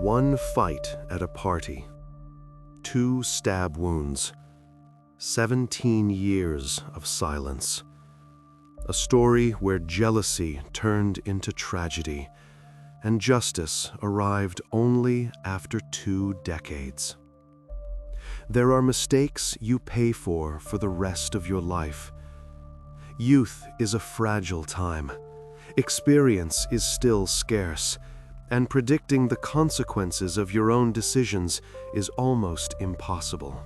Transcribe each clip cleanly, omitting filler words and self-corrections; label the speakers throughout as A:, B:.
A: One fight at a party, 2 stab wounds, 17 years of silence. A story where jealousy turned into tragedy, and justice arrived only after 2 decades. There are mistakes you pay for the rest of your life. Youth is a fragile time. Experience is still scarce, and predicting the consequences of your own decisions is almost impossible.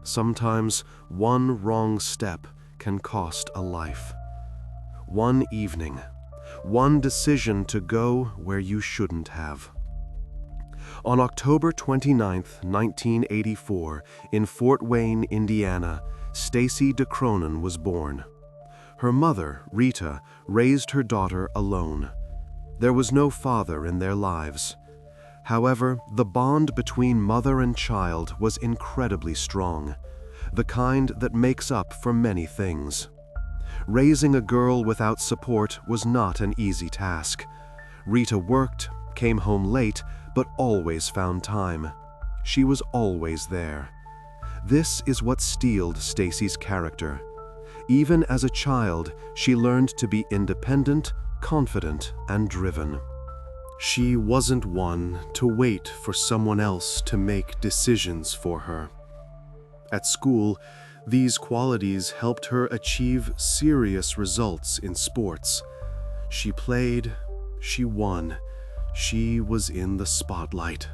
A: Sometimes one wrong step can cost a life. One evening, one decision to go where you shouldn't have. On October 29, 1984, in Fort Wayne, Indiana, Stacy DeCronin was born. Her mother, Rita, raised her daughter alone. There was no father in their lives. However, the bond between mother and child was incredibly strong, the kind that makes up for many things. Raising a girl without support was not an easy task. Rita worked, came home late, but always found time. She was always there. This is what steeled Stacy's character. Even as a child, she learned to be independent, confident, and driven. She wasn't one to wait for someone else to make decisions for her. At school, these qualities helped her achieve serious results in sports. She played, she won, she was in the spotlight.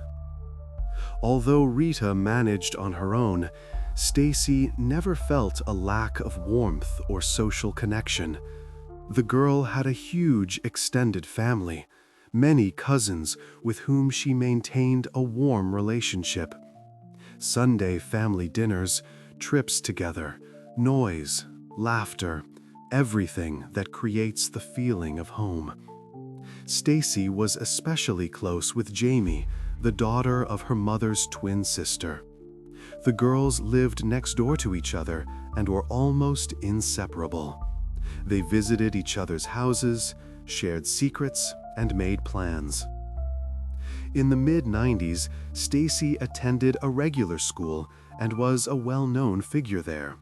A: Although Rita managed on her own, Stacy never felt a lack of warmth or social connection. The girl had a huge extended family, many cousins with whom she maintained a warm relationship. Sunday family dinners, trips together, noise, laughter, everything that creates the feeling of home. Stacy was especially close with Jamie, the daughter of her mother's twin sister. The girls lived next door to each other and were almost inseparable. They visited each other's houses, shared secrets, and made plans. In the mid-90s, Stacy attended a regular school and was a well-known figure there.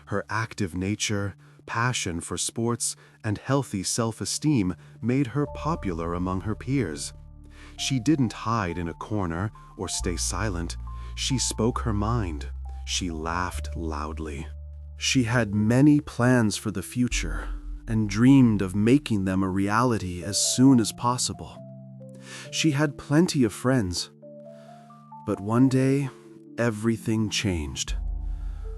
A: Her active nature, passion for sports, and healthy self-esteem made her popular among her peers. She didn't hide in a corner or stay silent. She spoke her mind. She laughed loudly. She had many plans for the future and dreamed of making them a reality as soon as possible. She had plenty of friends. But one day, everything changed.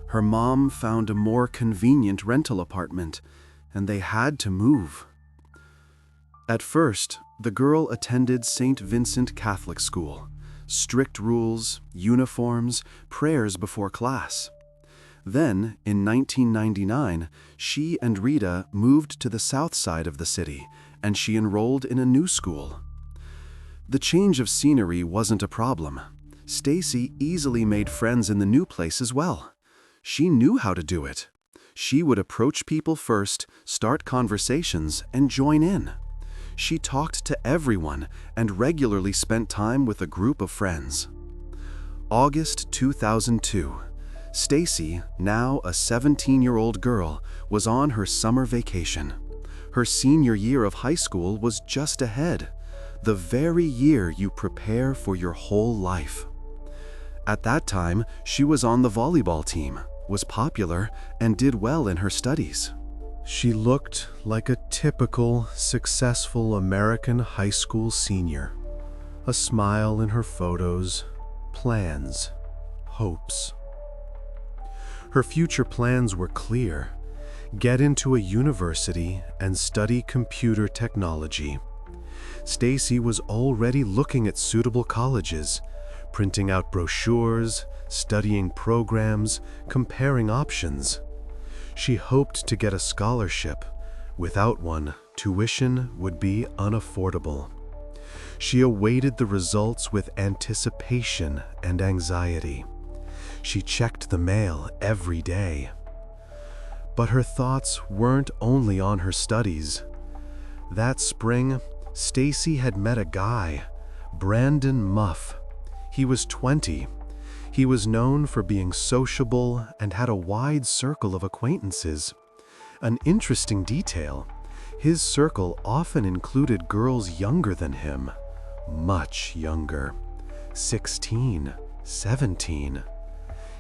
A: Her mom found a more convenient rental apartment, and they had to move. At first, the girl attended St. Vincent Catholic School. Strict rules, uniforms, prayers before class. Then, in 1999, she and Rita moved to the south side of the city, and she enrolled in a new school. The change of scenery wasn't a problem. Stacy easily made friends in the new place as well. She knew how to do it. She would approach people first, start conversations, and join in. She talked to everyone and regularly spent time with a group of friends. August 2002. Stacy, now a 17-year-old girl, was on her summer vacation. Her senior year of high school was just ahead, the very year you prepare for your whole life. At that time, she was on the volleyball team, was popular, and did well in her studies. She looked like a typical, successful American high school senior. A smile in her photos, plans, hopes. Her future plans were clear: get into a university and study computer technology. Stacy was already looking at suitable colleges, printing out brochures, studying programs, comparing options. She hoped to get a scholarship. Without one, tuition would be unaffordable. She awaited the results with anticipation and anxiety. She checked the mail every day. But her thoughts weren't only on her studies. That spring, Stacy had met a guy, Brandon Muff. He was 20. He was known for being sociable and had a wide circle of acquaintances. An interesting detail: his circle often included girls younger than him, much younger, 16, 17.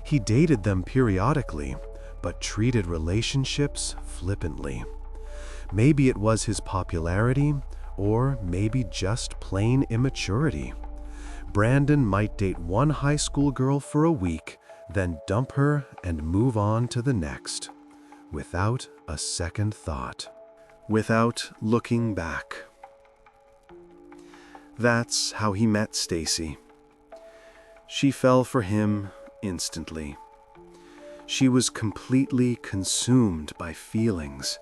A: He dated them periodically, but treated relationships flippantly. Maybe it was his popularity, or maybe just plain immaturity. Brandon might date one high school girl for a week, then dump her and move on to the next, without a second thought, without looking back. That's how he met Stacy. She fell for him instantly. She was completely consumed by feelings,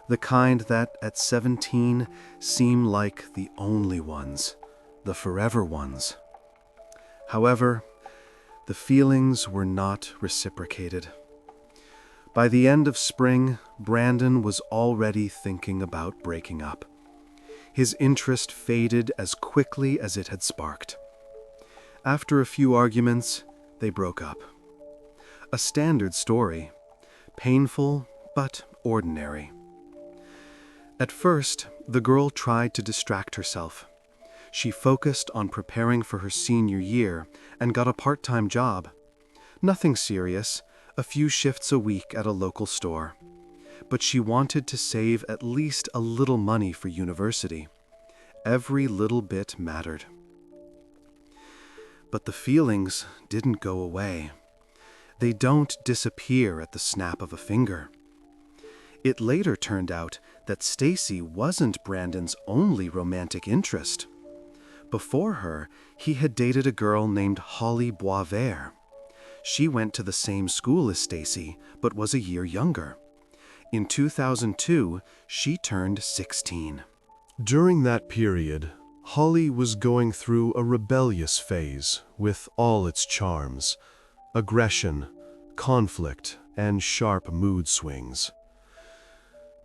A: the kind that at 17 seem like the only ones, the forever ones. However, the feelings were not reciprocated. By the end of spring, Brandon was already thinking about breaking up. His interest faded as quickly as it had sparked. After a few arguments, they broke up. A standard story, painful but ordinary. At first, the girl tried to distract herself. She focused on preparing for her senior year and got a part-time job. Nothing serious, a few shifts a week at a local store. But she wanted to save at least a little money for university. Every little bit mattered. But the feelings didn't go away. They don't disappear at the snap of a finger. It later turned out that Stacy wasn't Brandon's only romantic interest. Before her, he had dated a girl named Holly Boisvert. She went to the same school as Stacy, but was a year younger. In 2002, she turned 16. During that period, Holly was going through a rebellious phase with all its charms: aggression, conflict, and sharp mood swings.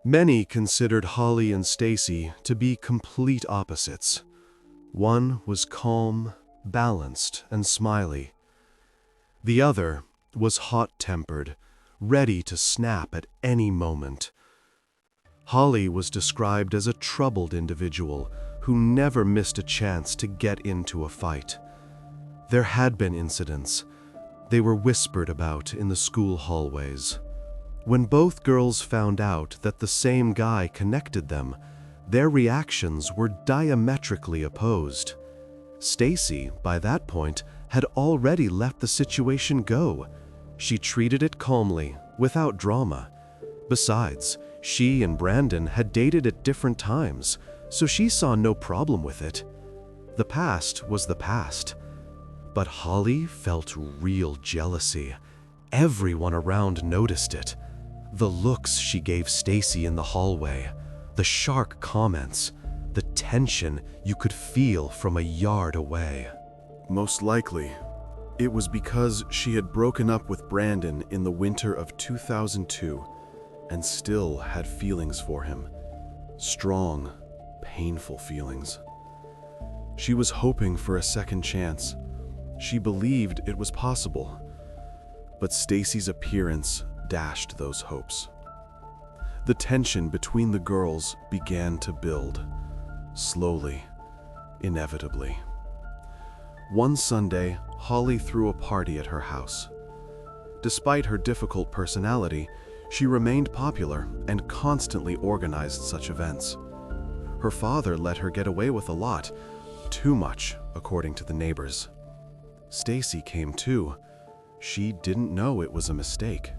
A: Many considered Holly and Stacy to be complete opposites. One was calm, balanced, and smiley. The other was hot-tempered, ready to snap at any moment. Holly was described as a troubled individual who never missed a chance to get into a fight. There had been incidents. They were whispered about in the school hallways. When both girls found out that the same guy connected them, their reactions were diametrically opposed. Stacy, by that point, had already let the situation go. She treated it calmly, without drama. Besides, she and Brandon had dated at different times, so she saw no problem with it. The past was the past. But Holly felt real jealousy. Everyone around noticed it. The looks she gave Stacy in the hallway, the sharp comments, the tension you could feel from a yard away. Most likely, it was because she had broken up with Brandon in the winter of 2002 and still had feelings for him. Strong, painful feelings. She was hoping for a second chance. She believed it was possible. But Stacy's appearance dashed those hopes. The tension between the girls began to build, slowly, inevitably. One Sunday, Holly threw a party at her house. Despite her difficult personality, she remained popular and constantly organized such events. Her father let her get away with a lot, too much, according to the neighbors. Stacy came too. She didn't know it was a mistake.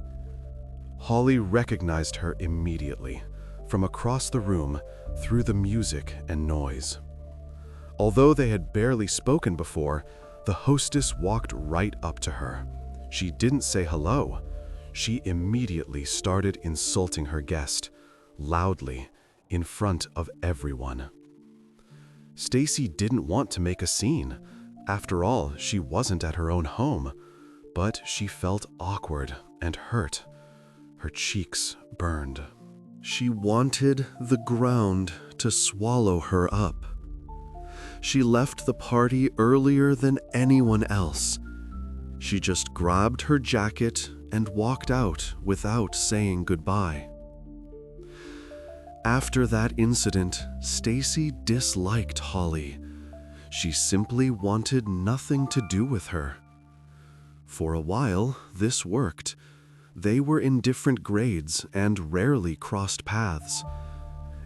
A: Holly recognized her immediately, from across the room, through the music and noise. Although they had barely spoken before, the hostess walked right up to her. She didn't say hello. She immediately started insulting her guest, loudly, in front of everyone. Stacy didn't want to make a scene. After all, she wasn't at her own home. But she felt awkward and hurt. Her cheeks burned. She wanted the ground to swallow her up. She left the party earlier than anyone else. She just grabbed her jacket and walked out without saying goodbye. After that incident, Stacy disliked Holly. She simply wanted nothing to do with her. For a while, this worked. They were in different grades and rarely crossed paths.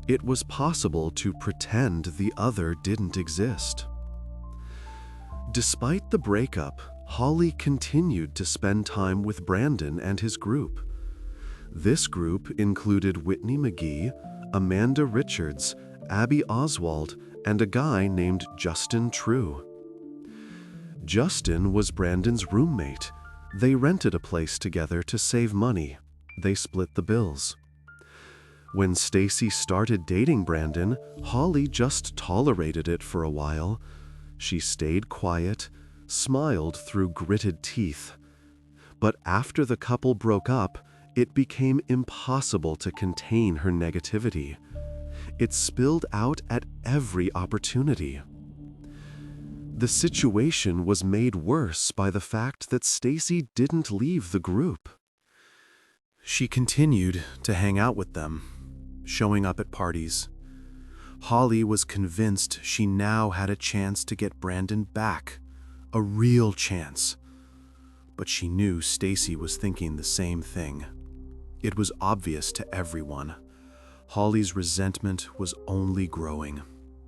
A: It was possible to pretend the other didn't exist. Despite the breakup, Holly continued to spend time with Brandon and his group. This group included Whitney McGee, Amanda Richards, Abby Oswald, and a guy named Justin True. Justin was Brandon's roommate. They rented a place together to save money. They split the bills. When Stacy started dating Brandon, Holly just tolerated it for a while. She stayed quiet, smiled through gritted teeth. But after the couple broke up, it became impossible to contain her negativity. It spilled out at every opportunity. The situation was made worse by the fact that Stacy didn't leave the group. She continued to hang out with them, showing up at parties. Holly was convinced she now had a chance to get Brandon back, a real chance. But she knew Stacy was thinking the same thing. It was obvious to everyone. Holly's resentment was only growing,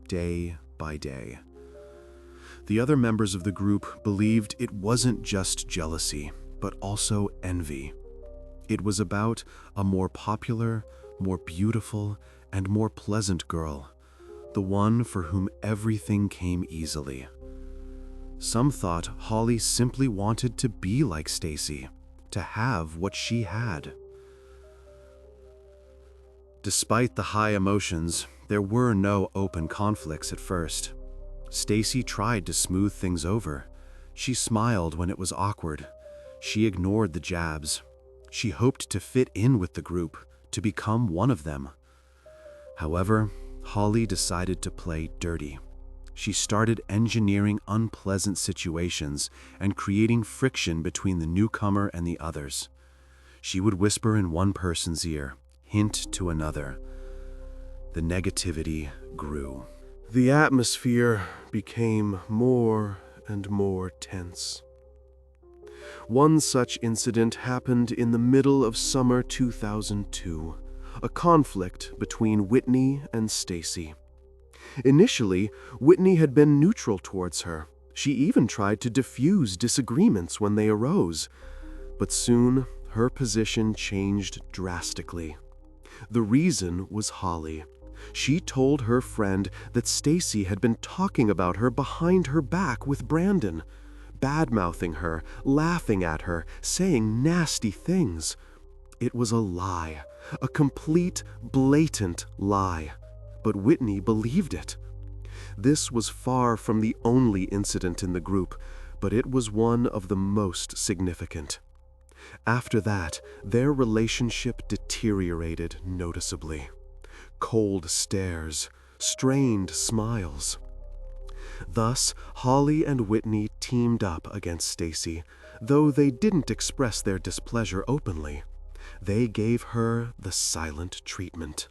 A: day by day. The other members of the group believed it wasn't just jealousy, but also envy. It was about a more popular, more beautiful, and more pleasant girl, the one for whom everything came easily. Some thought Holly simply wanted to be like Stacy, to have what she had. Despite the high emotions, there were no open conflicts at first. Stacy tried to smooth things over. She smiled when it was awkward. She ignored the jabs. She hoped to fit in with the group, to become one of them. However, Holly decided to play dirty. She started engineering unpleasant situations and creating friction between the newcomer and the others. She would whisper in one person's ear, hint to another. The negativity grew. The atmosphere became more and more tense. One such incident happened in the middle of summer 2002, a conflict between Whitney and Stacy. Initially, Whitney had been neutral towards her. She even tried to diffuse disagreements when they arose. But soon, her position changed drastically. The reason was Holly. She told her friend that Stacy had been talking about her behind her back with Brandon, bad-mouthing her, laughing at her, saying nasty things. It was a lie, a complete, blatant lie. But Whitney believed it. This was far from the only incident in the group, but it was one of the most significant. After that, their relationship deteriorated noticeably. Cold stares, strained smiles. Thus, Holly and Whitney teamed up against Stacy, though they didn't express their displeasure openly. They gave her the silent treatment.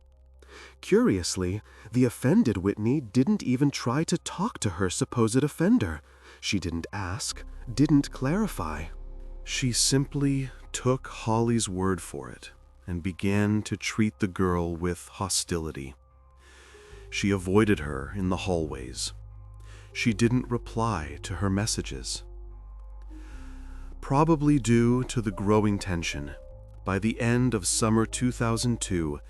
A: Curiously, the offended Whitney didn't even try to talk to her supposed offender. She didn't ask, didn't clarify. She simply took Holly's word for it and began to treat the girl with hostility. She avoided her in the hallways. She didn't reply to her messages. Probably due to the growing tension, by the end of summer 2002,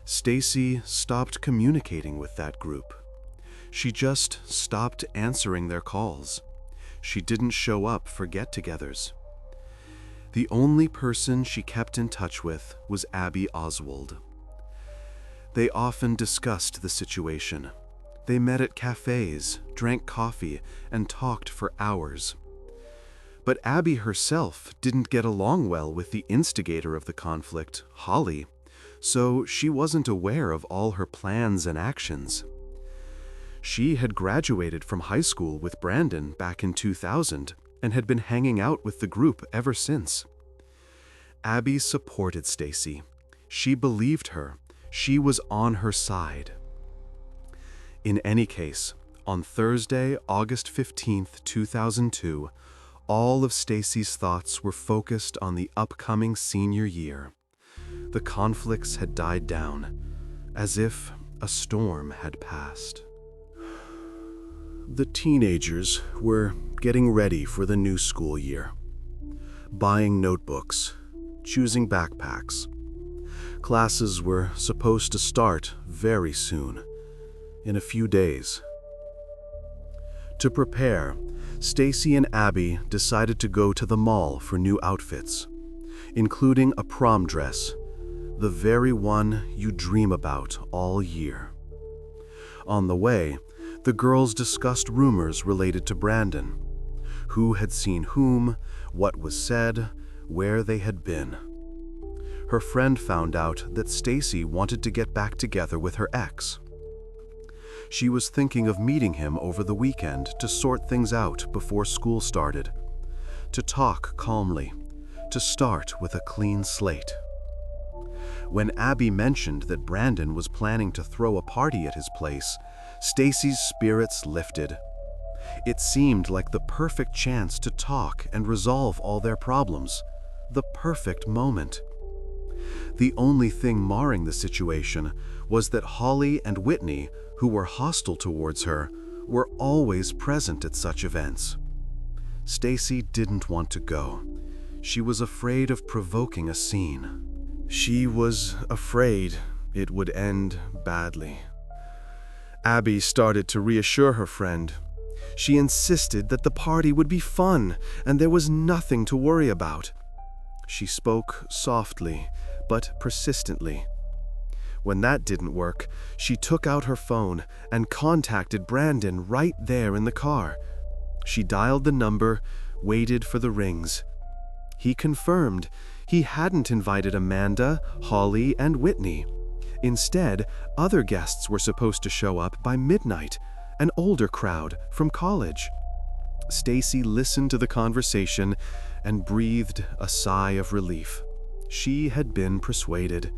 A: Stacy stopped communicating with that group. She just stopped answering their calls. She didn't show up for get-togethers. The only person she kept in touch with was Abby Oswald. They often discussed the situation. They met at cafes, drank coffee, and talked for hours. But Abby herself didn't get along well with the instigator of the conflict, Holly, so she wasn't aware of all her plans and actions. She had graduated from high school with Brandon back in 2000 and had been hanging out with the group ever since. Abby supported Stacy. She believed her. She was on her side. In any case, on Thursday, August 15th, 2002, all of Stacy's thoughts were focused on the upcoming senior year. The conflicts had died down, as if a storm had passed. The teenagers were getting ready for the new school year. Buying notebooks, choosing backpacks. Classes were supposed to start very soon, in a few days. To prepare, Stacy and Abby decided to go to the mall for new outfits, including a prom dress, the very one you dream about all year. On the way, the girls discussed rumors related to Brandon, who had seen whom, what was said, where they had been. Her friend found out that Stacy wanted to get back together with her ex. She was thinking of meeting him over the weekend to sort things out before school started, to talk calmly, to start with a clean slate. When Abby mentioned that Brandon was planning to throw a party at his place, Stacy's spirits lifted. It seemed like the perfect chance to talk and resolve all their problems, the perfect moment. The only thing marring the situation was that Holly and Whitney, who were hostile towards her, were always present at such events. Stacy didn't want to go. She was afraid of provoking a scene. She was afraid it would end badly. Abby started to reassure her friend. She insisted that the party would be fun and there was nothing to worry about. She spoke softly, but persistently. When that didn't work, she took out her phone and contacted Brandon right there in the car. She dialed the number, waited for the rings. He confirmed he hadn't invited Amanda, Holly, and Whitney. Instead, other guests were supposed to show up by midnight, an older crowd from college. Stacy listened to the conversation and breathed a sigh of relief. She had been persuaded.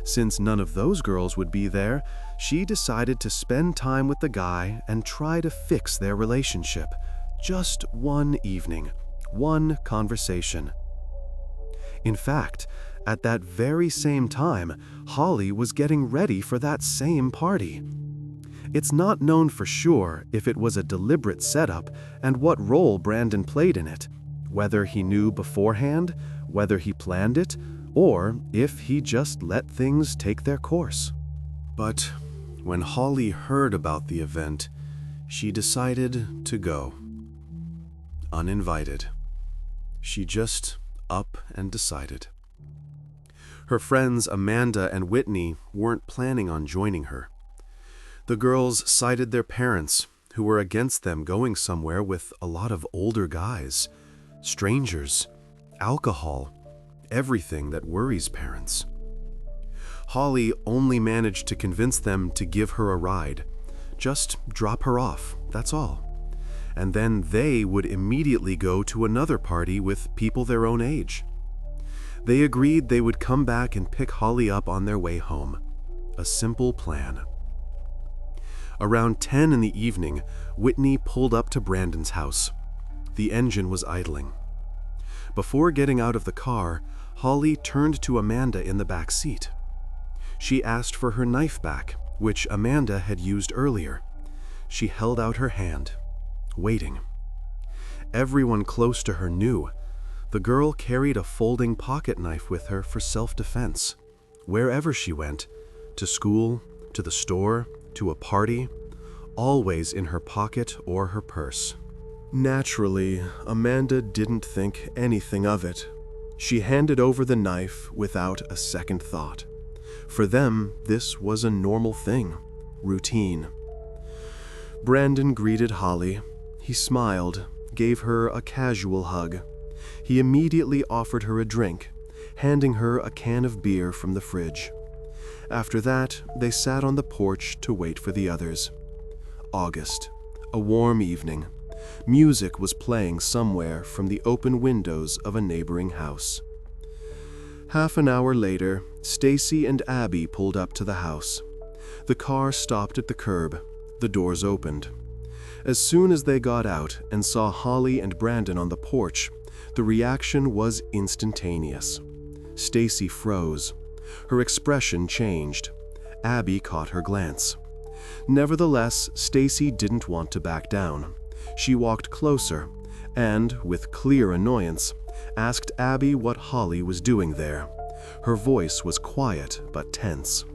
A: Since none of those girls would be there, she decided to spend time with the guy and try to fix their relationship. Just one evening, one conversation. In fact, at that very same time, Holly was getting ready for that same party. It's not known for sure if it was a deliberate setup and what role Brandon played in it, whether he knew beforehand, whether he planned it, or if he just let things take their course. But when Holly heard about the event, she decided to go. Uninvited. She just up and decided. Her friends Amanda and Whitney weren't planning on joining her. The girls cited their parents, who were against them going somewhere with a lot of older guys, strangers, alcohol, everything that worries parents. Holly only managed to convince them to give her a ride. Just drop her off, that's all. And then they would immediately go to another party with people their own age. They agreed they would come back and pick Holly up on their way home. A simple plan. Around 10 in the evening, Whitney pulled up to Brandon's house. The engine was idling. Before getting out of the car, Holly turned to Amanda in the back seat. She asked for her knife back, which Amanda had used earlier. She held out her hand, waiting. Everyone close to her knew. The girl carried a folding pocket knife with her for self-defense. Wherever she went, to school, to the store, to a party, always in her pocket or her purse. Naturally, Amanda didn't think anything of it. She handed over the knife without a second thought. For them, this was a normal thing, routine. Brandon greeted Holly. He smiled, gave her a casual hug. He immediately offered her a drink, handing her a can of beer from the fridge. After that, they sat on the porch to wait for the others. August, a warm evening. Music was playing somewhere from the open windows of a neighboring house. Half an hour later, Stacy and Abby pulled up to the house. The car stopped at the curb. The doors opened. As soon as they got out and saw Holly and Brandon on the porch, the reaction was instantaneous. Stacy froze. Her expression changed. Abby caught her glance. Nevertheless, Stacy didn't want to back down. She walked closer and, with clear annoyance, asked Abby what Holly was doing there. Her voice was quiet but tense.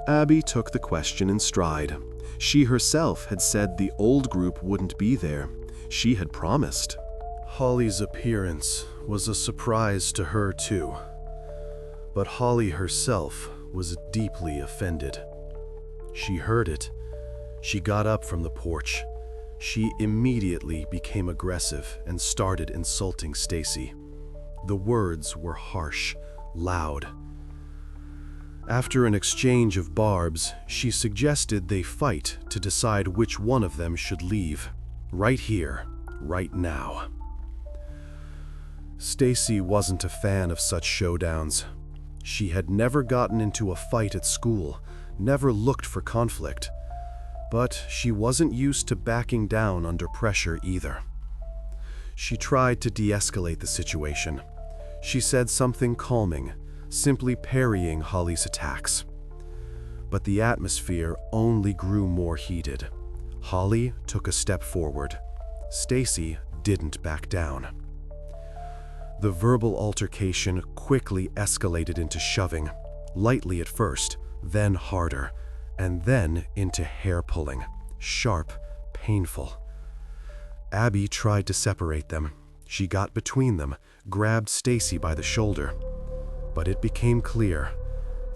A: Abby took the question in stride. She herself had said the old group wouldn't be there. She had promised. Holly's appearance was a surprise to her too. But Holly herself was deeply offended. She heard it. She got up from the porch. She immediately became aggressive and started insulting Stacy. The words were harsh, loud. After an exchange of barbs, she suggested they fight to decide which one of them should leave. Right here, right now. Stacy wasn't a fan of such showdowns. She had never gotten into a fight at school, never looked for conflict. But she wasn't used to backing down under pressure either. She tried to de-escalate the situation. She said something calming, simply parrying Holly's attacks. But the atmosphere only grew more heated. Holly took a step forward. Stacy didn't back down. The verbal altercation quickly escalated into shoving, lightly at first, then harder, and then into hair-pulling, sharp, painful. Abby tried to separate them. She got between them, grabbed Stacy by the shoulder. But it became clear,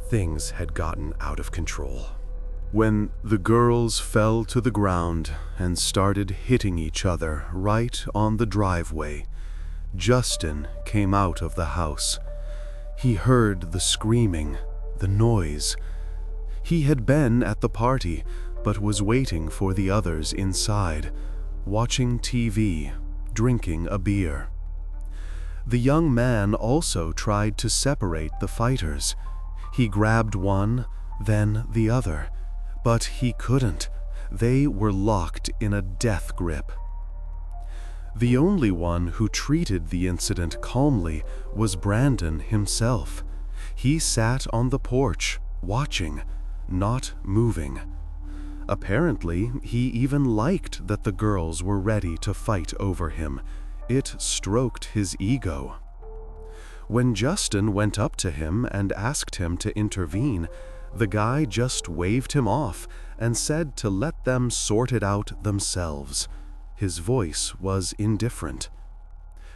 A: things had gotten out of control. When the girls fell to the ground and started hitting each other right on the driveway, Justin came out of the house. He heard the screaming, the noise. He had been at the party, but was waiting for the others inside, watching TV, drinking a beer. The young man also tried to separate the fighters. He grabbed one, then the other, but he couldn't. They were locked in a death grip. The only one who treated the incident calmly was Brandon himself. He sat on the porch, watching, not moving. Apparently, he even liked that the girls were ready to fight over him. It stroked his ego. When Justin went up to him and asked him to intervene, the guy just waved him off and said to let them sort it out themselves. His voice was indifferent.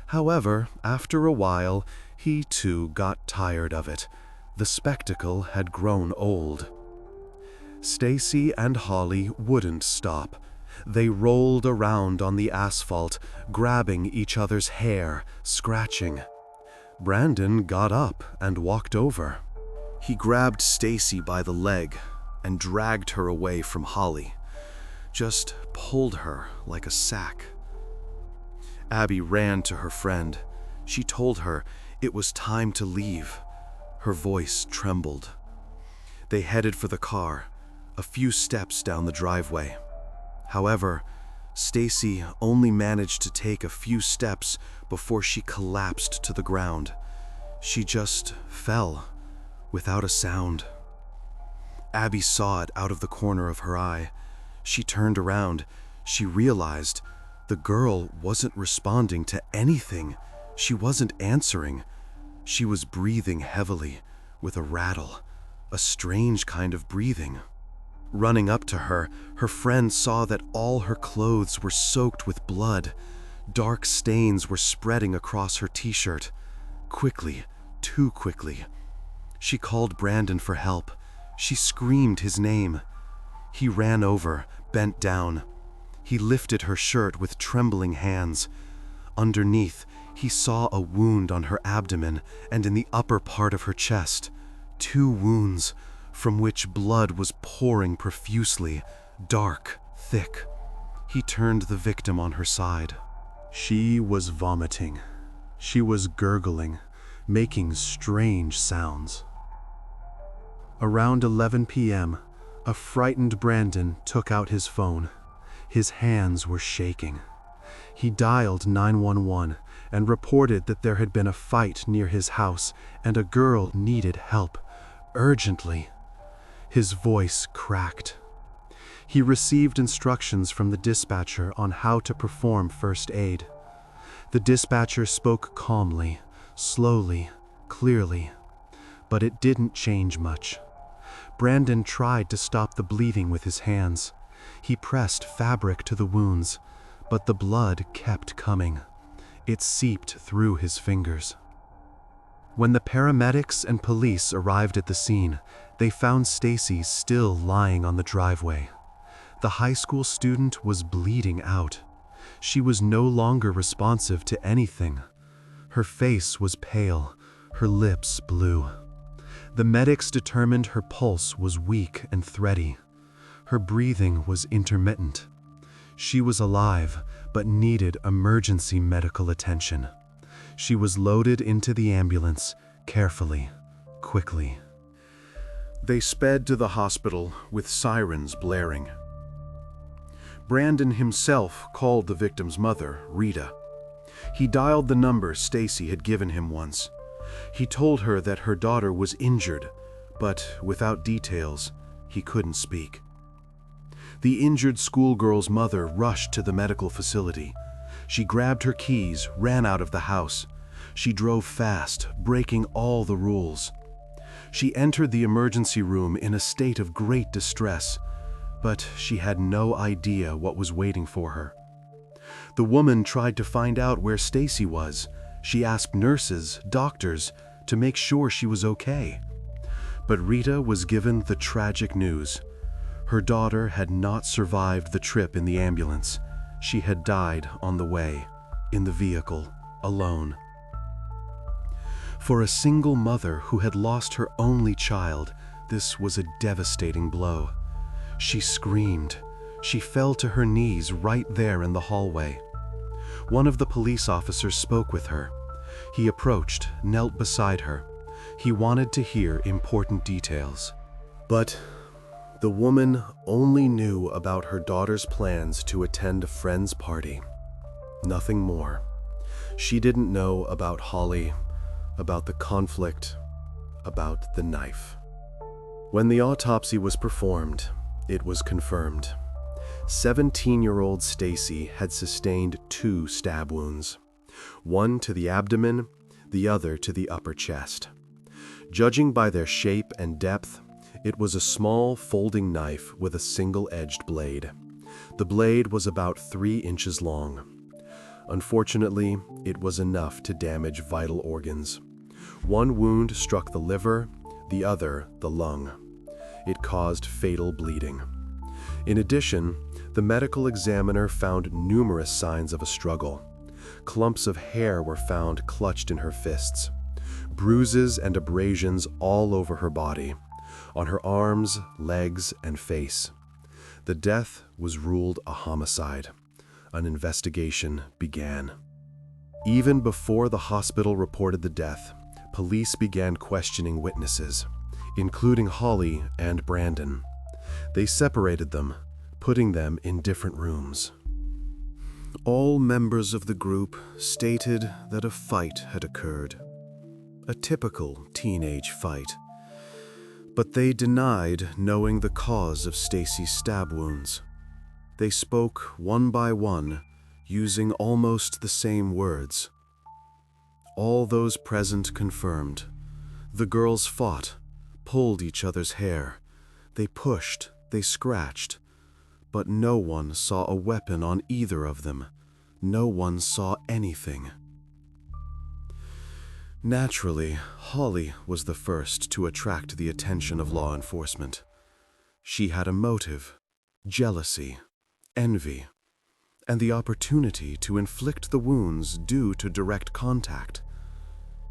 A: However, after a while, he too got tired of it. The spectacle had grown old. Stacy and Holly wouldn't stop. They rolled around on the asphalt, grabbing each other's hair, scratching. Brandon got up and walked over. He grabbed Stacy by the leg and dragged her away from Holly. Just pulled her like a sack. Abby ran to her friend. She told her it was time to leave. Her voice trembled. They headed for the car, a few steps down the driveway. However, Stacy only managed to take a few steps before she collapsed to the ground. She just fell, without a sound. Abby saw it out of the corner of her eye. She turned around. She realized the girl wasn't responding to anything. She wasn't answering. She was breathing heavily, with a rattle, a strange kind of breathing. Running up to her, her friend saw that all her clothes were soaked with blood. Dark stains were spreading across her t-shirt. Quickly, too quickly. She called Brandon for help. She screamed his name. He ran over, bent down. He lifted her shirt with trembling hands. Underneath, he saw a wound on her abdomen and in the upper part of her chest. 2 wounds, from which blood was pouring profusely, dark, thick. He turned the victim on her side. She was vomiting. She was gurgling, making strange sounds. Around 11 p.m., a frightened Brandon took out his phone. His hands were shaking. He dialed 911 and reported that there had been a fight near his house and a girl needed help, urgently. His voice cracked. He received instructions from the dispatcher on how to perform first aid. The dispatcher spoke calmly, slowly, clearly, but it didn't change much. Brandon tried to stop the bleeding with his hands. He pressed fabric to the wounds, but the blood kept coming. It seeped through his fingers. When the paramedics and police arrived at the scene, they found Stacy still lying on the driveway. The high school student was bleeding out. She was no longer responsive to anything. Her face was pale, her lips blue. The medics determined her pulse was weak and thready. Her breathing was intermittent. She was alive, but needed emergency medical attention. She was loaded into the ambulance, carefully, quickly. They sped to the hospital with sirens blaring. Brandon himself called the victim's mother, Rita. He dialed the number Stacy had given him once. He told her that her daughter was injured, but without details, he couldn't speak. The injured schoolgirl's mother rushed to the medical facility. She grabbed her keys, ran out of the house. She drove fast, breaking all the rules. She entered the emergency room in a state of great distress, but she had no idea what was waiting for her. The woman tried to find out where Stacy was. She asked nurses, doctors, to make sure she was okay. But Rita was given the tragic news. Her daughter had not survived the trip in the ambulance. She had died on the way, in the vehicle, alone. For a single mother who had lost her only child, this was a devastating blow. She screamed. She fell to her knees right there in the hallway. One of the police officers spoke with her. He approached, knelt beside her. He wanted to hear important details. But the woman only knew about her daughter's plans to attend a friend's party. Nothing more. She didn't know about Holly, about the conflict, about the knife. When the autopsy was performed, it was confirmed. 17-year-old Stacy had sustained 2 stab wounds, one to the abdomen, the other to the upper chest. Judging by their shape and depth, it was a small folding knife with a single-edged blade. The blade was about 3 inches long. Unfortunately, it was enough to damage vital organs. One wound struck the liver, the other the lung. It caused fatal bleeding. In addition, the medical examiner found numerous signs of a struggle. Clumps of hair were found clutched in her fists. Bruises and abrasions all over her body, on her arms, legs, and face. The death was ruled a homicide. An investigation began. Even before the hospital reported the death, police began questioning witnesses, including Holly and Brandon. They separated them, putting them in different rooms. All members of the group stated that a fight had occurred. A typical teenage fight. But they denied knowing the cause of Stacy's stab wounds. They spoke one by one, using almost the same words. All those present confirmed. The girls fought, pulled each other's hair. They pushed, they scratched. But no one saw a weapon on either of them. No one saw anything. Naturally, Holly was the first to attract the attention of law enforcement. She had a motive, jealousy, envy, and the opportunity to inflict the wounds due to direct contact.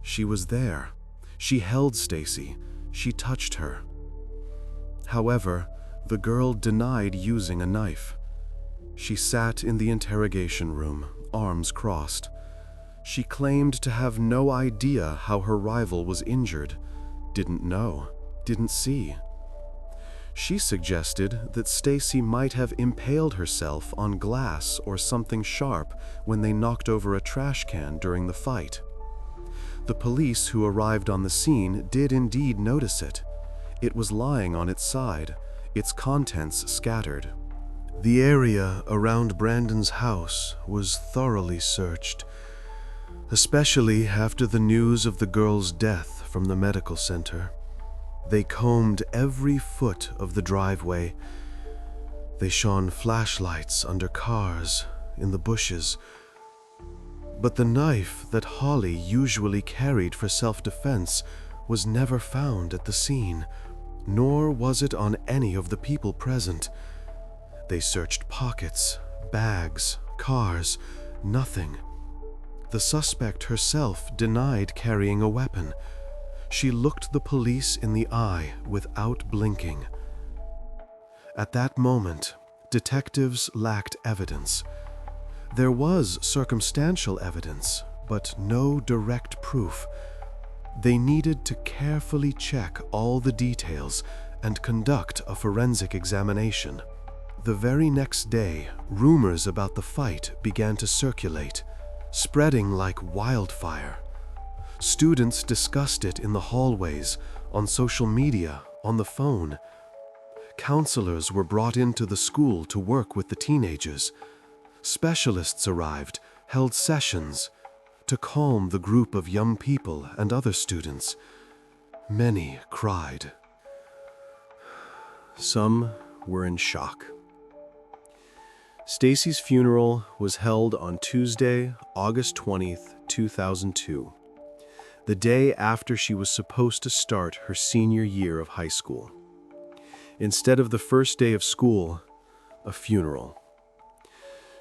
A: She was there. She held Stacy. She touched her. However, the girl denied using a knife. She sat in the interrogation room, arms crossed. She claimed to have no idea how her rival was injured, didn't know, didn't see. She suggested that Stacy might have impaled herself on glass or something sharp when they knocked over a trash can during the fight. The police who arrived on the scene did indeed notice it. It was lying on its side, its contents scattered. The area around Brandon's house was thoroughly searched, especially after the news of the girl's death from the medical center. They combed every foot of the driveway. They shone flashlights under cars, in the bushes. But the knife that Holly usually carried for self-defense was never found at the scene, nor was it on any of the people present. They searched pockets, bags, cars, nothing. The suspect herself denied carrying a weapon. She looked the police in the eye without blinking. At that moment, detectives lacked evidence. There was circumstantial evidence, but no direct proof. They needed to carefully check all the details and conduct a forensic examination. The very next day, rumors about the fight began to circulate, spreading like wildfire. Students discussed it in the hallways, on social media, on the phone. Counselors were brought into the school to work with the teenagers. Specialists arrived, held sessions to calm the group of young people and other students. Many cried. Some were in shock. Stacy's funeral was held on Tuesday, August 20th, 2002. The day after she was supposed to start her senior year of high school. Instead of the first day of school, a funeral.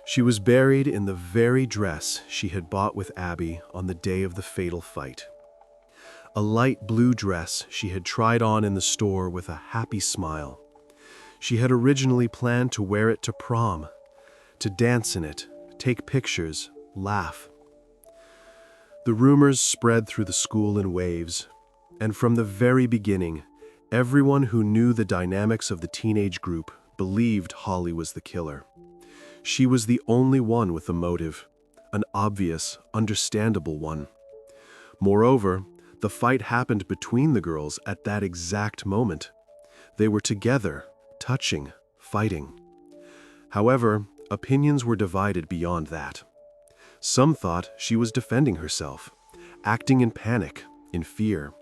A: She was buried in the very dress she had bought with Abby on the day of the fatal fight. A light blue dress she had tried on in the store with a happy smile. She had originally planned to wear it to prom, to dance in it, take pictures, laugh. The rumors spread through the school in waves, and from the very beginning, everyone who knew the dynamics of the teenage group believed Holly was the killer. She was the only one with a motive, an obvious, understandable one. Moreover, the fight happened between the girls at that exact moment. They were together, touching, fighting. However, opinions were divided beyond that. Some thought she was defending herself, acting in panic, in fear.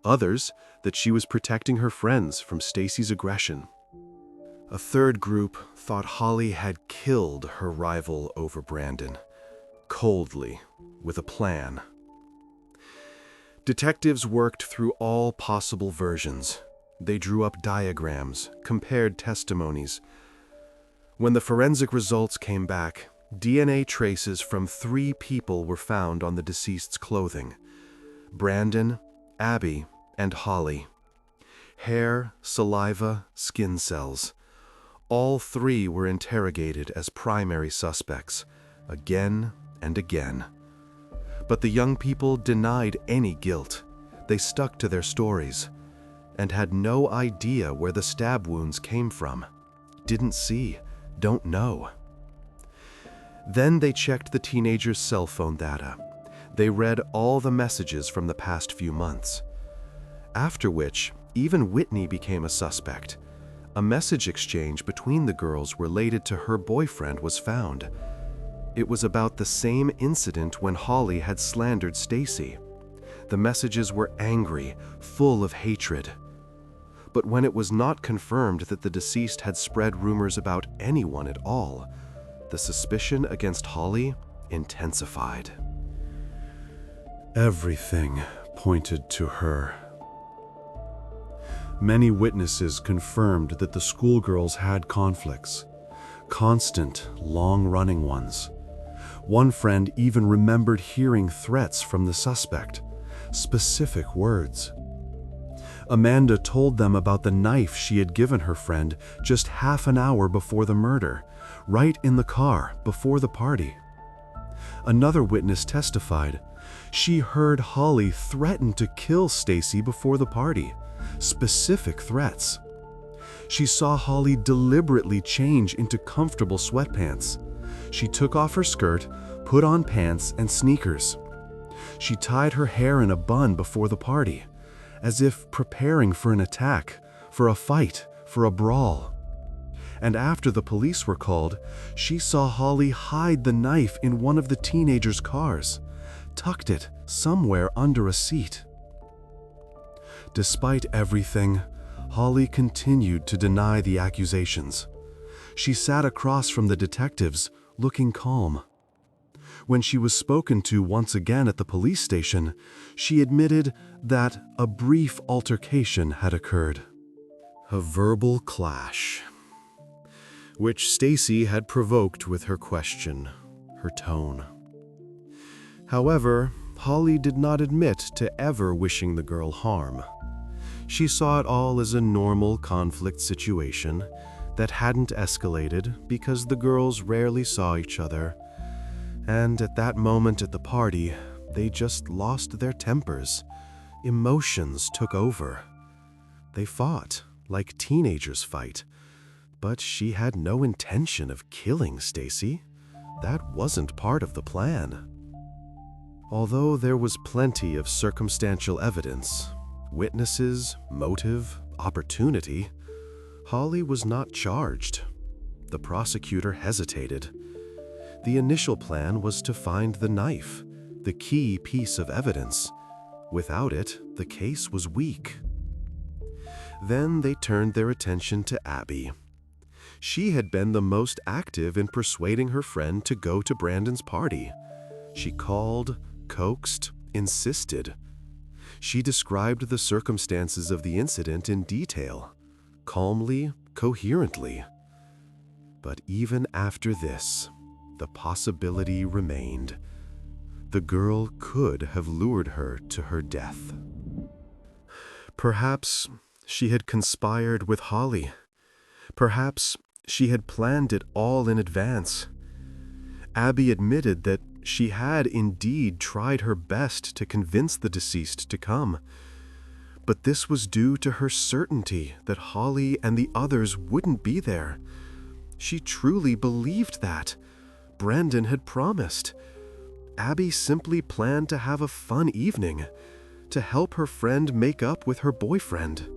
A: Others, that she was protecting her friends from Stacy's aggression. A third group thought Holly had killed her rival over Brandon, coldly, with a plan. Detectives worked through all possible versions. They drew up diagrams, compared testimonies. When the forensic results came back, DNA traces from 3 people were found on the deceased's clothing: Brandon, Abby, and Holly. Hair, saliva, skin cells. All 3 were interrogated as primary suspects, again and again. But the young people denied any guilt. They stuck to their stories, and had no idea where the stab wounds came from. Didn't see, don't know. Then they checked the teenager's cell phone data. They read all the messages from the past few months. After which, even Whitney became a suspect. A message exchange between the girls related to her boyfriend was found. It was about the same incident when Holly had slandered Stacy. The messages were angry, full of hatred. But when it was not confirmed that the deceased had spread rumors about anyone at all, the suspicion against Holly intensified. Everything pointed to her. Many witnesses confirmed that the schoolgirls had conflicts, constant, long-running ones. One friend even remembered hearing threats from the suspect, specific words. Amanda told them about the knife she had given her friend just half an hour before the murder, right in the car before the party. Another witness testified she heard Holly threaten to kill Stacy before the party, specific threats. She saw Holly deliberately change into comfortable sweatpants. She took off her skirt, put on pants and sneakers. She tied her hair in a bun before the party, as if preparing for an attack, for a fight, for a brawl. And after the police were called, she saw Holly hide the knife in one of the teenagers' cars, tucked it somewhere under a seat. Despite everything, Holly continued to deny the accusations. She sat across from the detectives, looking calm. When she was spoken to once again at the police station, she admitted that a brief altercation had occurred. A verbal clash, which Stacy had provoked with her question, her tone. However, Holly did not admit to ever wishing the girl harm. She saw it all as a normal conflict situation that hadn't escalated because the girls rarely saw each other, and at that moment at the party, they just lost their tempers. Emotions took over. They fought like teenagers fight, but she had no intention of killing Stacy. That wasn't part of the plan. Although there was plenty of circumstantial evidence, witnesses, motive, opportunity, Holly was not charged. The prosecutor hesitated. The initial plan was to find the knife, the key piece of evidence. Without it, the case was weak. Then they turned their attention to Abby. She had been the most active in persuading her friend to go to Brandon's party. She called, coaxed, insisted. She described the circumstances of the incident in detail, calmly, coherently. But even after this, the possibility remained. The girl could have lured her to her death. Perhaps she had conspired with Holly. Perhaps she had planned it all in advance. Abby admitted that she had indeed tried her best to convince the deceased to come, but this was due to her certainty that Holly and the others wouldn't be there. She truly believed that. Brandon had promised. Abby simply planned to have a fun evening, to help her friend make up with her boyfriend.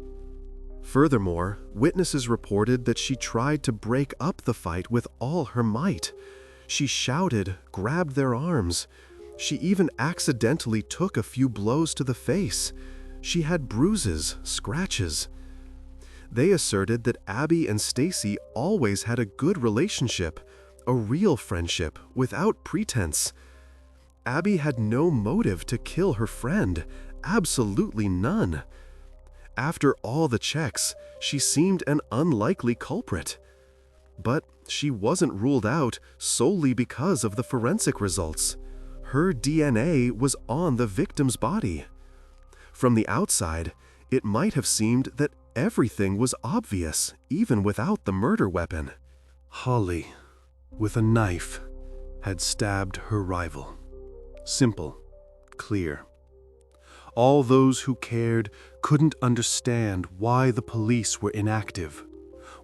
A: Furthermore, witnesses reported that she tried to break up the fight with all her might. She shouted, grabbed their arms. She even accidentally took a few blows to the face. She had bruises, scratches. They asserted that Abby and Stacy always had a good relationship, a real friendship, without pretense. Abby had no motive to kill her friend, absolutely none. After all the checks, she seemed an unlikely culprit. But she wasn't ruled out solely because of the forensic results. Her DNA was on the victim's body. From the outside, it might have seemed that everything was obvious, even without the murder weapon. Holly, with a knife, had stabbed her rival. Simple, clear. All those who cared couldn't understand why the police were inactive,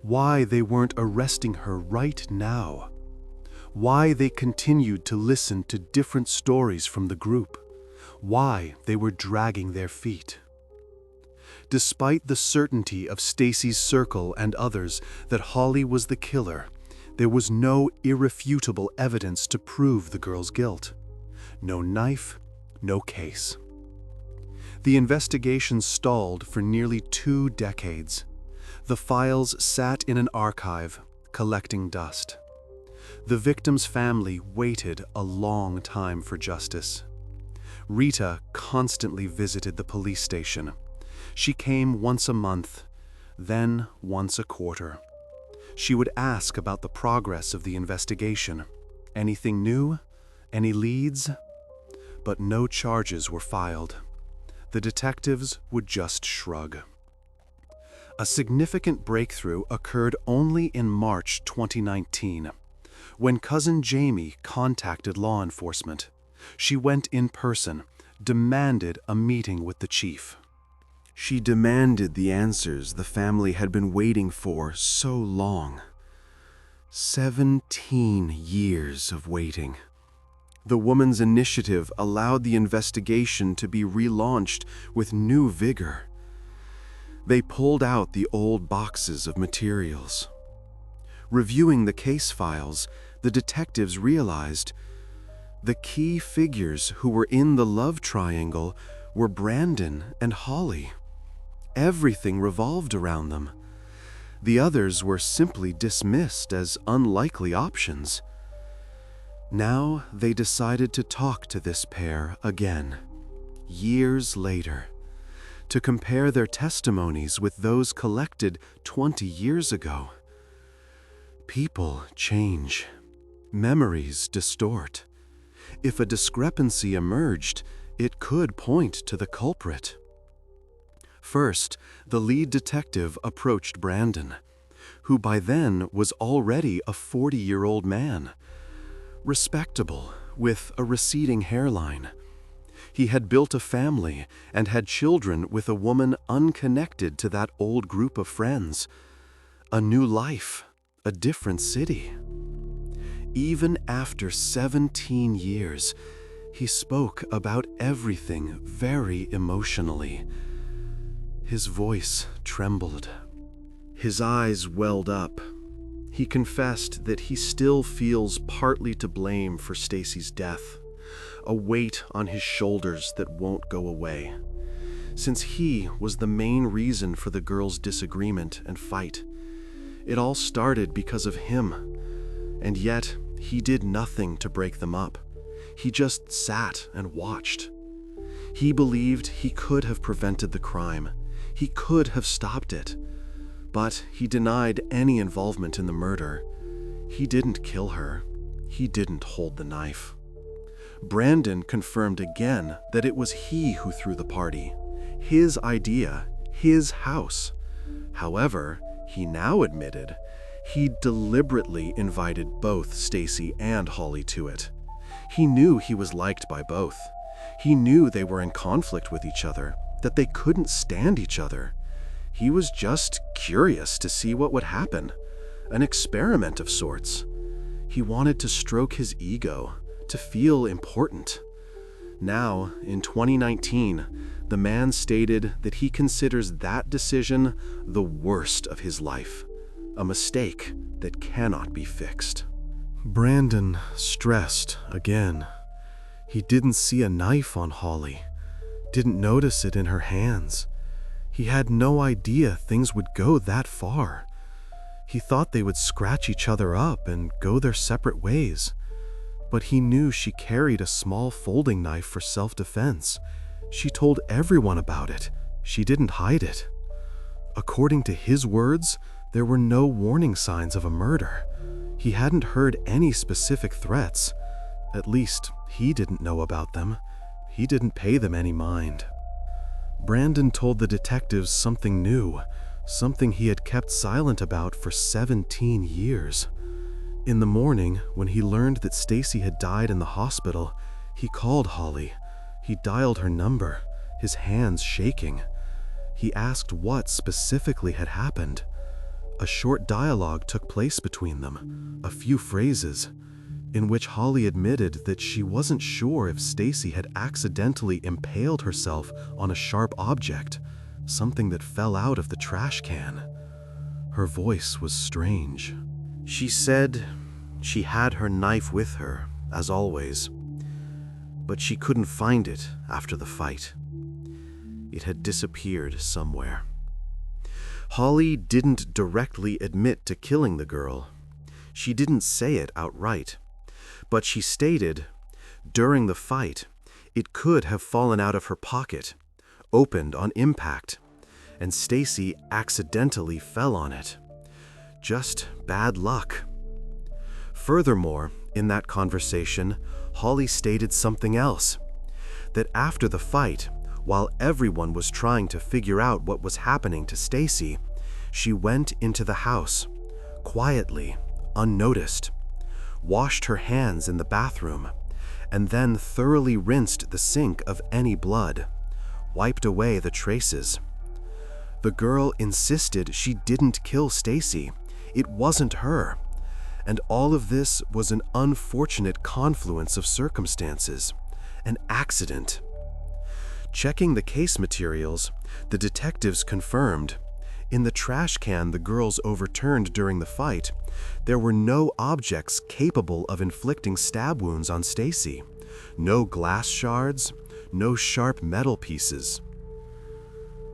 A: why they weren't arresting her right now, why they continued to listen to different stories from the group, why they were dragging their feet. Despite the certainty of Stacy's circle and others that Holly was the killer, there was no irrefutable evidence to prove the girl's guilt. No knife, no case. The investigation stalled for nearly 2 decades. The files sat in an archive, collecting dust. The victim's family waited a long time for justice. Rita constantly visited the police station. She came once a month, then once a quarter. She would ask about the progress of the investigation. Anything new? Any leads? But no charges were filed. The detectives would just shrug. A significant breakthrough occurred only in March 2019. When cousin Jamie contacted law enforcement, she went in person, demanded a meeting with the chief. She demanded the answers the family had been waiting for so long. 17 years of waiting. The woman's initiative allowed the investigation to be relaunched with new vigor. They pulled out the old boxes of materials. Reviewing the case files, the detectives realized the key figures who were in the love triangle were Brandon and Holly. Everything revolved around them. The others were simply dismissed as unlikely options. Now they decided to talk to this pair again, years later, to compare their testimonies with those collected 20 years ago. People change. Memories distort. If a discrepancy emerged, it could point to the culprit. First, the lead detective approached Brandon, who by then was already a 40-year-old man. Respectable, with a receding hairline. He had built a family and had children with a woman unconnected to that old group of friends. A new life, a different city. Even after 17 years, he spoke about everything very emotionally. His voice trembled. His eyes welled up. He confessed that he still feels partly to blame for Stacy's death, a weight on his shoulders that won't go away. Since he was the main reason for the girls' disagreement and fight. It all started because of him, and yet he did nothing to break them up. He just sat and watched. He believed he could have prevented the crime. He could have stopped it. But he denied any involvement in the murder. He didn't kill her. He didn't hold the knife. Brandon confirmed again that it was he who threw the party. His idea, his house. However, he now admitted he deliberately invited both Stacy and Holly to it. He knew he was liked by both. He knew they were in conflict with each other, that they couldn't stand each other. He was just curious to see what would happen, an experiment of sorts. He wanted to stroke his ego, to feel important. Now, in 2019, the man stated that he considers that decision the worst of his life, a mistake that cannot be fixed. Brandon stressed again. He didn't see a knife on Holly, didn't notice it in her hands. He had no idea things would go that far. He thought they would scratch each other up and go their separate ways. But he knew she carried a small folding knife for self-defense. She told everyone about it. She didn't hide it. According to his words, there were no warning signs of a murder. He hadn't heard any specific threats. At least, he didn't know about them. He didn't pay them any mind. Brandon told the detectives something new, something he had kept silent about for 17 years. In the morning, when he learned that Stacy had died in the hospital, he called Holly. He dialed her number, his hands shaking. He asked what specifically had happened. A short dialogue took place between them, a few phrases, in which Holly admitted that she wasn't sure if Stacy had accidentally impaled herself on a sharp object, something that fell out of the trash can. Her voice was strange. She said she had her knife with her, as always, but she couldn't find it after the fight. It had disappeared somewhere. Holly didn't directly admit to killing the girl. She didn't say it outright. But she stated, during the fight, it could have fallen out of her pocket, opened on impact, and Stacy accidentally fell on it. Just bad luck. Furthermore, in that conversation, Holly stated something else, that after the fight, while everyone was trying to figure out what was happening to Stacy, she went into the house, quietly, unnoticed, washed her hands in the bathroom, and then thoroughly rinsed the sink of any blood, wiped away the traces. The girl insisted she didn't kill Stacy. It wasn't her. And all of this was an unfortunate confluence of circumstances, an accident. Checking the case materials, the detectives confirmed, in the trash can the girls overturned during the fight, there were no objects capable of inflicting stab wounds on Stacy. No glass shards, no sharp metal pieces.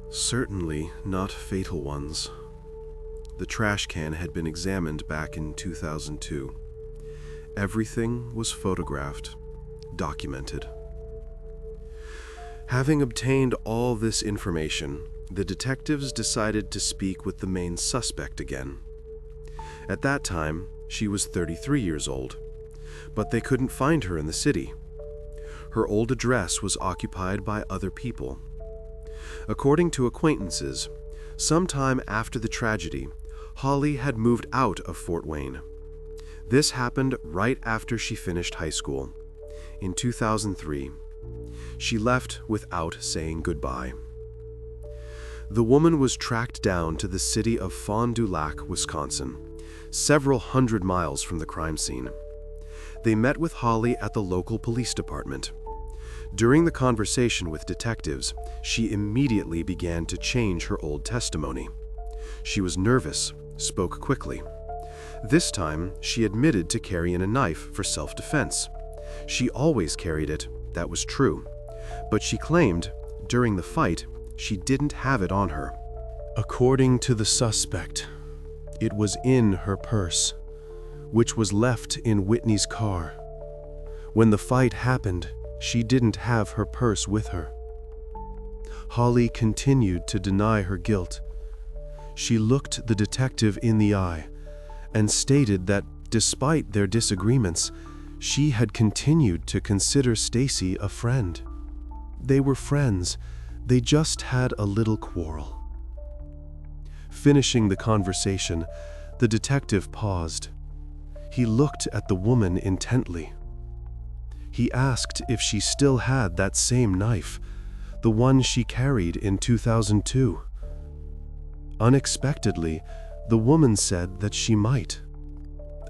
A: Certainly not fatal ones. The trash can had been examined back in 2002. Everything was photographed, documented. Having obtained all this information, the detectives decided to speak with the main suspect again. At that time, she was 33 years old, but they couldn't find her in the city. Her old address was occupied by other people. According to acquaintances, sometime after the tragedy, Holly had moved out of Fort Wayne. This happened right after she finished high school. In 2003, she left without saying goodbye. The woman was tracked down to the city of Fond du Lac, Wisconsin, several hundred miles from the crime scene. They met with Holly at the local police department. During the conversation with detectives, she immediately began to change her old testimony. She was nervous, spoke quickly. This time, she admitted to carrying a knife for self-defense. She always carried it, that was true. But she claimed, during the fight, she didn't have it on her. According to the suspect, it was in her purse, which was left in Whitney's car. When the fight happened, she didn't have her purse with her. Holly continued to deny her guilt. She looked the detective in the eye and stated that despite their disagreements, she had continued to consider Stacy a friend. They were friends, they just had a little quarrel. Finishing the conversation, the detective paused. He looked at the woman intently. He asked if she still had that same knife, the one she carried in 2002. Unexpectedly, the woman said that she might.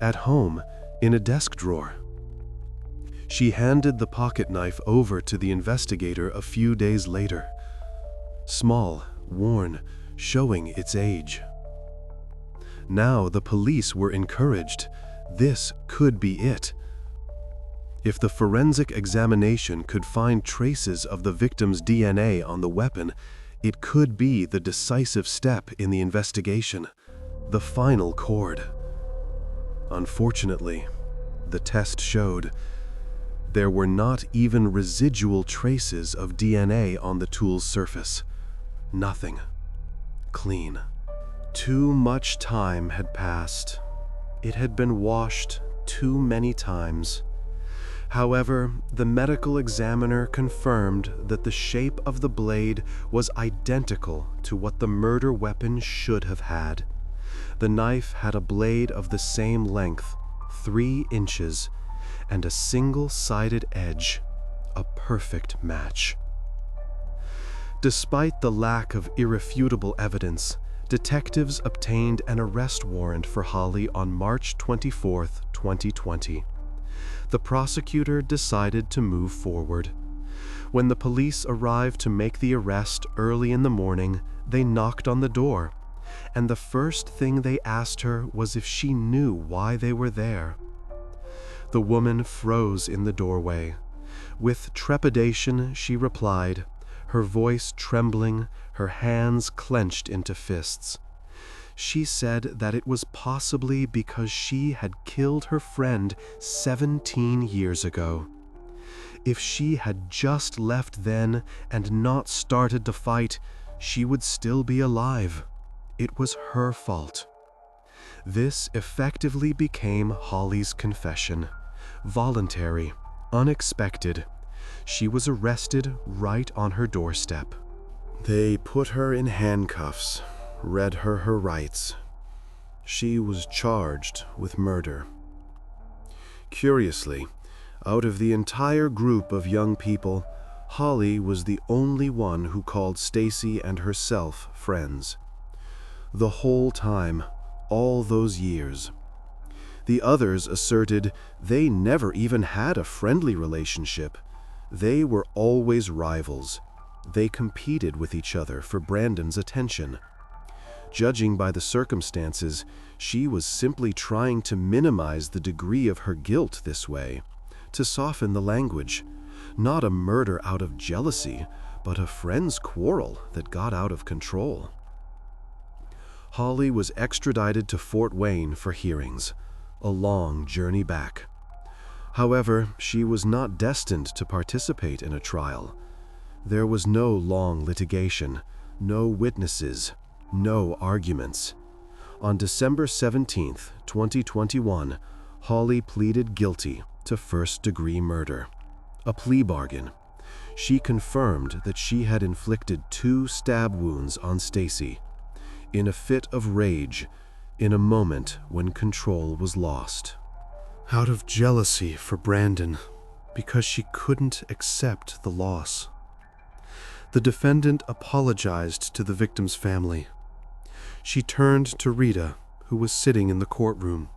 A: At home, in a desk drawer. She handed the pocket knife over to the investigator a few days later. Small, worn, showing its age. Now the police were encouraged. This could be it. If the forensic examination could find traces of the victim's DNA on the weapon, it could be the decisive step in the investigation, the final chord. Unfortunately, the test showed there were not even residual traces of DNA on the tool's surface. Nothing. Clean. Too much time had passed. It had been washed too many times. However, the medical examiner confirmed that the shape of the blade was identical to what the murder weapon should have had. The knife had a blade of the same length, 3 inches, and a single-sided edge, a perfect match. Despite the lack of irrefutable evidence, detectives obtained an arrest warrant for Holly on March 24, 2020. The prosecutor decided to move forward. When the police arrived to make the arrest early in the morning, they knocked on the door, and the first thing they asked her was if she knew why they were there. The woman froze in the doorway. With trepidation, she replied, her voice trembling, her hands clenched into fists. She said that it was possibly because she had killed her friend 17 years ago. If she had just left then and not started to fight, she would still be alive. It was her fault. This effectively became Holly's confession. Voluntary, unexpected. She was arrested right on her doorstep. They put her in handcuffs, read her rights. She was charged with murder. Curiously, out of the entire group of young people, Holly was the only one who called Stacy and herself friends. The whole time, all those years. The others asserted they never even had a friendly relationship. They were always rivals. They competed with each other for Brandon's attention. Judging by the circumstances, she was simply trying to minimize the degree of her guilt this way, to soften the language. Not a murder out of jealousy, but a friend's quarrel that got out of control. Holly was extradited to Fort Wayne for hearings, a long journey back. However, she was not destined to participate in a trial. There was no long litigation, no witnesses, no arguments. On December 17, 2021, Holly pleaded guilty to first-degree murder, a plea bargain. She confirmed that she had inflicted 2 stab wounds on Stacy, in a fit of rage, in a moment when control was lost. Out of jealousy for Brandon, because she couldn't accept the loss. The defendant apologized to the victim's family. She turned to Rita, who was sitting in the courtroom.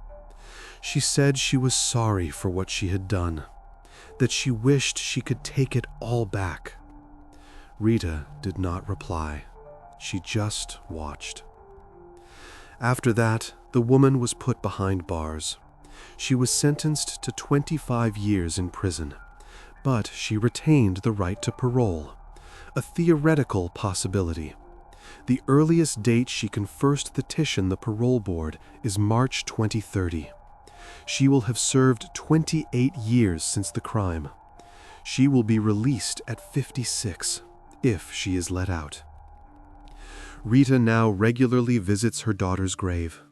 A: She said she was sorry for what she had done, that she wished she could take it all back. Rita did not reply. She just watched. After that, the woman was put behind bars. She was sentenced to 25 years in prison, but she retained the right to parole, a theoretical possibility. The earliest date she can first petition the parole board is March 2030. She will have served 28 years since the crime. She will be released at 56, if she is let out. Rita now regularly visits her daughter's grave.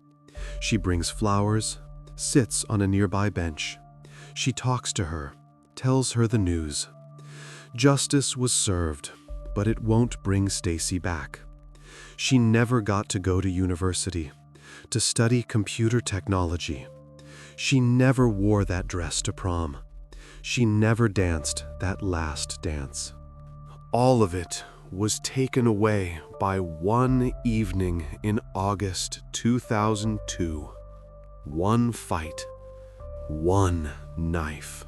A: She brings flowers, sits on a nearby bench. She talks to her, tells her the news. Justice was served, but it won't bring Stacy back. She never got to go to university, to study computer technology. She never wore that dress to prom. She never danced that last dance. All of it was taken away by one evening in August 2002. One fight, one knife.